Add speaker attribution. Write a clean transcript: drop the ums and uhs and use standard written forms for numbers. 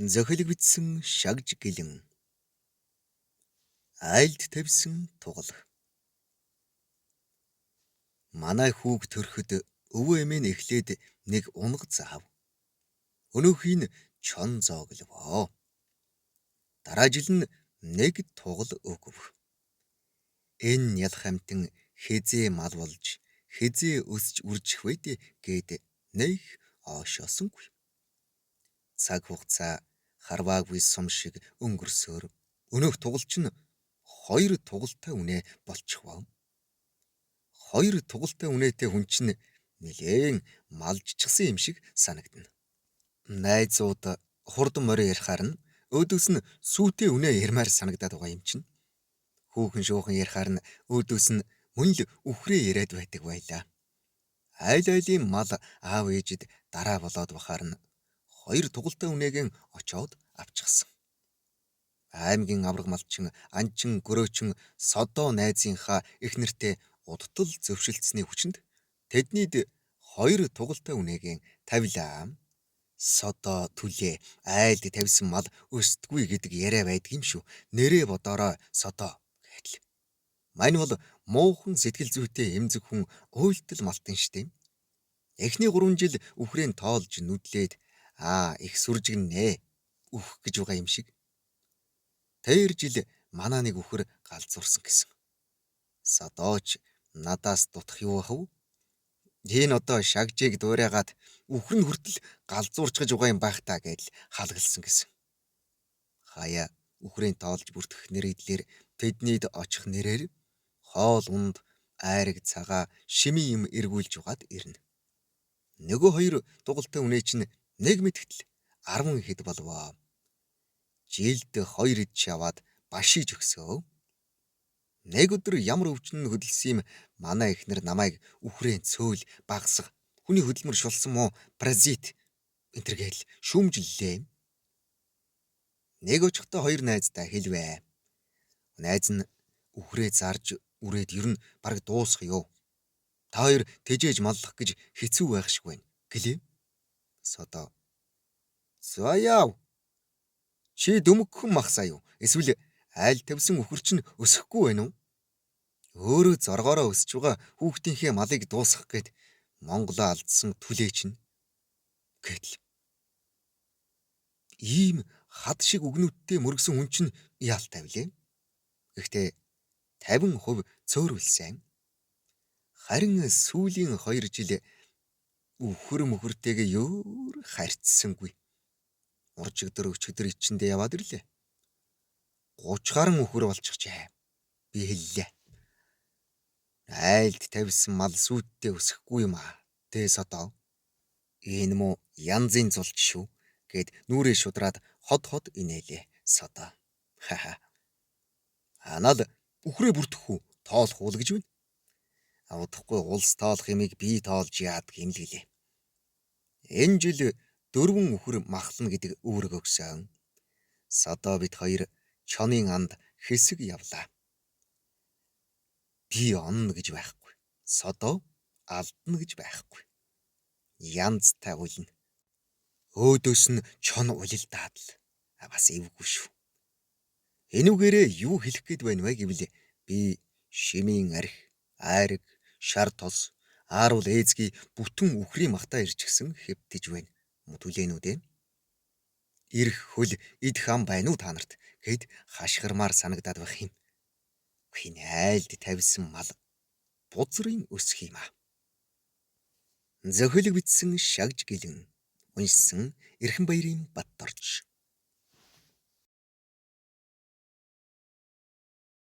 Speaker 1: Зохилог бичсэн шагж гэлэн айлд тавьсан тугал. Манай хүүг төрөхөд өвөө эмээ нь эхлээд нэг унаг заав. Өнөөхийг нь чон зоогловоо. Дараа жил нь нэг тугал өгөв. Энэ ялах амтэн хизээ мал болж хизээ өсч үржих үед гээд нэг оошоосонгүй. Цаг хугацаа харваагүй сум шиг өнгөрсөөр өнөөх тугалч нь хоёр тугалтай үнэ болчихвоо. Хоёр тугалтай үнэтэй хүн чинь нэлээн малжчихсан юм шиг санагдана. Найзууд хурдан морь ярихаар нь өөдөөс нь сүйтэй үнэ ярмаар санагдаад байгаа юм чинь. Хүүхэн шуухан ярихаар нь өөдөөс нь мөн л үхрээ яриад байдаг байлаа. Айл айлын мал аав ээжид дараа болоод бахаар нь хоёр тугалтай үнэгийн очоод авчихсан. Аймгийн авраг малчин, анчин, гөрөөчин, содоо найзынхаа их нэртэй удтал зөвшөлдсөний хүчинд тэднийд хоёр тугалтай үнэгийн тавилаа. Содоо түлээ айлд тавьсан мал өсдгүй гэдэг яриа байдаг юм шүү. Нэрээ бодороо содоо гэхэл. Мань бол муухан сэтгэл зүйтэй эмзэг хүн уйлтал малтан штеп. Эхний 3 жил үхрээн тоолж нүдлээд их сүржигнэ үх гэж байгаа юм шиг. Тэр жил манаа нэг үхэр галзуурсан гэсэн. Содооч надаас дутах юу бахав? Энэ одоо шагжийг дуурайгаад үхэр нь хүртэл галзуурчгаж байгаа юм байх та гэж халгалсан гэсэн. Хаяа үхрээн тоолж бүртгэх нэрийдлэр тэднийд очих нэрээр хоол унд айраг цагаа шими юм эргүүлж угаад ирнэ. Нөгөө хоёр тугалтай үнэ чинь нэг мэдгэтэл 10 хэд болвоо. Жилд 2 ид шаваад башиж өгсөө. Нэг өдөр ямар өвчин хөдөлсөн юм манай эхнэр намайг үхрээн цөөл багсах хүний хөдөлмөр шулсан мó паразит энтергээл шүүмжиллээ. Нэг очихтой хоёр найздаа хэлвэ. Найз нь үхрээ зарж үрээд ер нь бараг дуусах ёо. Та хоёр тэжээж маллах гэж хэцүү байх шиг байна гэлээ. Содоо. За яав. Чи дөмгөхөн махсаа юу? Эсвэл айл тавьсан үхэр чинь өсөхгүй байна уу? Өөрөө зоргоороо өсөж байгаа хүүхдийнхээ малыг дуусгах гээд Монголоо алдсан түлээ чинь гэтэл. Ийм хад шиг үгнүүдтэй мөргсөн хүн чинь яалтай вүлээ. Гэхдээ 50% цөөрүүлсэн. Харин сүүлийн 2 жил үхэр мөхөртэйгээ ёор харьцсангүй. Уржигдэр өчигдөр ичэндээ яваад ирлээ. 30 гаруй үхэр болчихжээ. Би хэллээ. Айлд тавьсан мал сүйдтэй өсөхгүй юм аа. Тэ содоо. Энэ муу янзын зулч шүү гэд нүрээ шудраад ход инээлээ содоо. Хаха. Анаад үхрээ бүртгэх үү? Тоолох уу гэж байна. Авдахгүй улс тоолох юмыг би тоолж яадаг юм л гэлээ. Энэ жил 4 үхэр махлна гэдэг үүрэг өгсөн. Содоо бид хоёр чонын анд хэсэг явлаа. Би онно гэж байхгүй. Содоо алдна гэж байхгүй. Янзтай уулна. Өөдөөс нь чон улилдаад л бас эвгүй шүү. Энүүгээрээ юу хэлэх гээд байна вэ гэвэл би шимийн арх, айраг, шар тос, ааруул ээзгийн бүтэн үхрийн махтаа ирчихсэн хэвтэж байна. Түлээнүүд ээ. Ирэх хөл ид хам байна уу та нарт гэд хашгирмаар санагдаад байх юм. Хин айлд тавьсан мал бузрын өсөх юм аа. Зохилог бичсэн шагж гэлэн уншсан Эрхэнбаярын Бат.